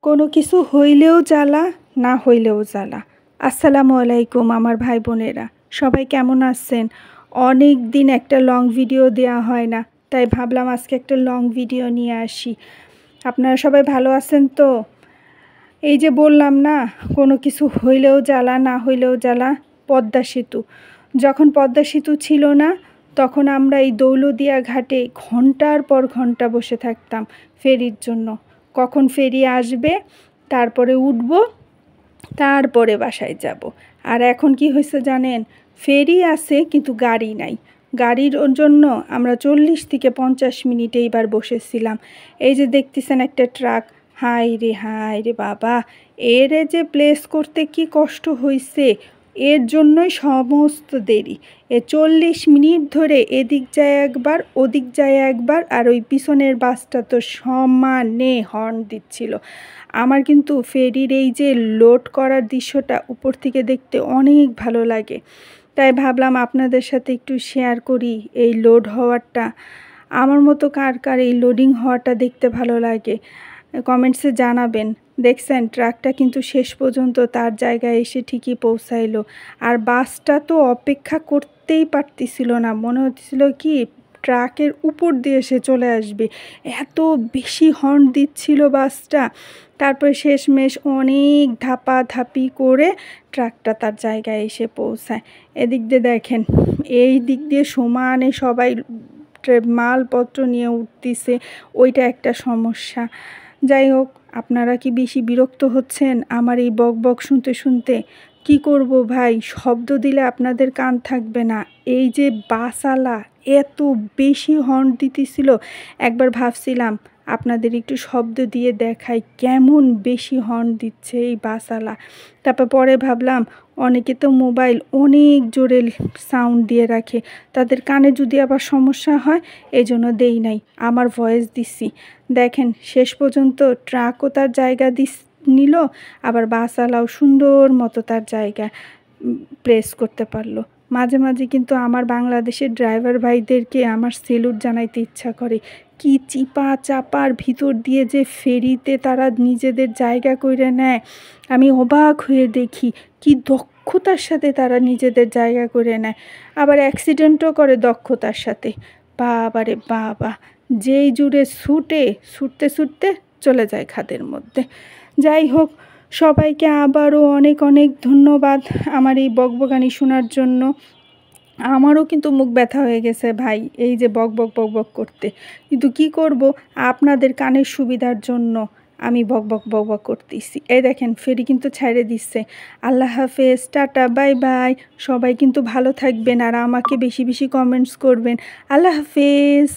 কোনো কিছু হইলেও জ্বালা, না হইলেও জ্বালা। আসসালামু আলাইকুম আমার ভাই বোনেরা, সবাই কেমন আছেন? অনেক দিন একটা লং ভিডিও দেওয়া হয় না, তাই ভাবলাম আজকে একটা লং ভিডিও নিয়ে আসি। আপনারা সবাই ভালো আছেন তো? এই যে বললাম না, কোনো কিছু হইলেও জ্বালা, না হইলেও জ্বালা। পদ্মা সেতু, যখন পদ্মা সেতু ছিল না, তখন আমরা এই দৌলদিয়া ঘাটে ঘন্টার পর ঘন্টা বসে থাকতাম ফেরির জন্য। কখন ফেরি আসবে, তারপরে উঠব, তারপরে বাসায় যাব। আর এখন কি হয়েছে জানেন? ফেরি আছে কিন্তু গাড়ি নাই। গাড়ির জন্য আমরা 40 থেকে 50 মিনিট এইবার বসেছিলাম। এই যে দেখতেছেন একটা ট্রাক, হায় রে বাবা, এর যে প্লেস করতে কি কষ্ট হয়েছে, এর জন্যই সমস্ত দেরি। 40 মিনিট ধরে এদিক যায় একবার, ওদিক যায় একবার, আর ওই পিছনের বাসটা তো সমানে হর্ন দিচ্ছিল। আমার কিন্তু ফেরির এই যে লোড করার দৃশ্যটা উপর থেকে দেখতে অনেক ভালো লাগে, তাই ভাবলাম আপনাদের সাথে একটু শেয়ার করি এই লোড হওয়ারটা। আমার মতো কার কার এই লোডিং হওয়াটা দেখতে ভালো লাগে, কমেন্টসে জানাবেন। দেখছেন ট্রাকটা কিন্তু শেষ পর্যন্ত তার জায়গায় এসে ঠিকই পৌঁছাইলো। আর বাসটা তো অপেক্ষা করতেই পারতেছিল না, মনে হচ্ছিল কি ট্রাকের উপর দিয়ে সে চলে আসবে, এত বেশি হর্ন দিচ্ছিল বাসটা। তারপরে শেষমেশ অনেক ধাপাধাপি করে ট্রাকটা তার জায়গায় এসে পৌঁছায়। এদিক দিয়ে দেখেন, এই দিক দিয়ে সমানে সবাই মালপত্র নিয়ে উঠতেছে, ওইটা একটা সমস্যা। যাই হোক, আপনারা কি বেশি বিরক্ত হচ্ছেন আমার এই বক বক শুনতে শুনতে? কি করব ভাই, শব্দ দিলে আপনাদের কান থাকবে না। এই যে বাসওয়ালা এত বেশি হর্ন দিতেছিল, একবার ভাবছিলাম আপনাদের একটু শব্দ দিয়ে দেখাই কেমন বেশি হর্ন দিচ্ছে এই বাসওয়ালা। তারপর পরে ভাবলাম অনেকে তো মোবাইল অনেক জোরে সাউন্ড দিয়ে রাখে, তাদের কানে যদি আবার সমস্যা হয়, এই জন্য দেই নাই, আমার ভয়েস দিচ্ছি। দেখেন শেষ পর্যন্ত ট্রাকও তার জায়গা নিল, আবার বাসওয়ালাও সুন্দর মতো তার জায়গা প্লেস করতে পারলো। মাঝে মাঝে কিন্তু আমার বাংলাদেশের ড্রাইভার ভাইদেরকে আমার সেলুট জানাইতে ইচ্ছা করে। কি চিপা চাপার ভিতর দিয়ে যে ফেরিতে তারা নিজেদের জায়গা করে নেয়, আমি অবাক হয়ে দেখি কি দক্ষতার সাথে তারা নিজেদের জায়গা করে নেয়। আবার অ্যাক্সিডেন্টও করে দক্ষতার সাথে। বাবা রে বাবা, যেই জুড়ে ছুটতে ছুটতে চলে যায় খাদের মধ্যে। যাই হোক, সবাইকে আবারও অনেক অনেক ধন্যবাদ আমার এই বকবকানি শোনার জন্য। আমারও কিন্তু মুখ ব্যথা হয়ে গেছে ভাই, এই যে বক বক বক বক করতে। কিন্তু কি করব, আপনাদের কানের সুবিধার জন্য আমি বক বক বক বক করতেছি। এই দেখেন ফেরি কিন্তু ছেড়ে দিচ্ছে। আল্লাহ হাফেজ, টাটা, বাই বাই। সবাই কিন্তু ভালো থাকবেন আর আমাকে বেশি বেশি কমেন্টস করবেন। আল্লাহ হাফেজ।